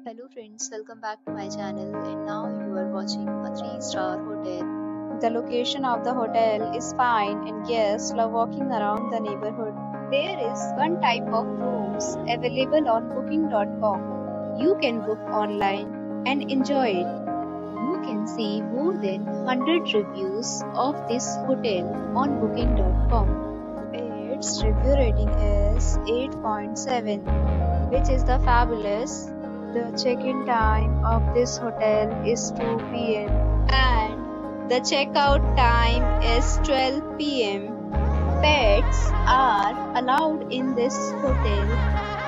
Hello friends, welcome back to my channel and now you are watching a 3-star hotel. The location of the hotel is fine and guests love walking around the neighborhood. There is one type of rooms available on booking.com. You can book online and enjoy it. You can see more than 100 reviews of this hotel on booking.com. Its review rating is 8.7, which is the fabulous. The check-in time of this hotel is 2 p.m. and the checkout time is 12 p.m. Pets are allowed in this hotel.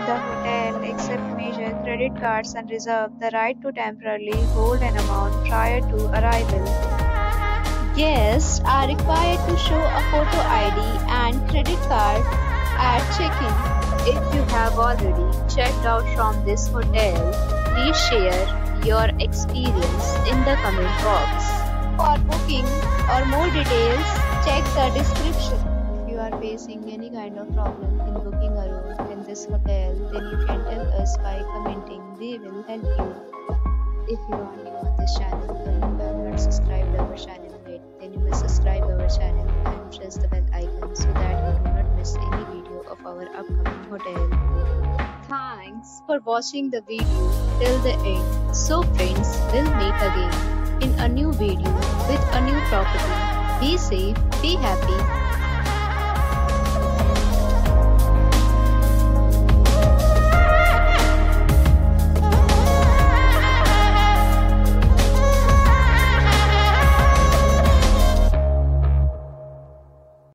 The hotel accepts major credit cards and reserves the right to temporarily hold an amount prior to arrival. Guests are required to show a photo ID and credit card at check-in. If you have already checked out from this hotel, please share your experience in the comment box. For booking or more details, check the description. If you are facing any kind of problem in booking a room in this hotel, then you can tell us by commenting. We will help you. If you are new on this channel or you have not subscribed our channel yet, then you must subscribe our channel and press the bell icon so that you do not miss any video of our upcoming hotel. Thanks for watching the video till the end. So friends, we'll meet again in a new video with a new property. Be safe, be happy.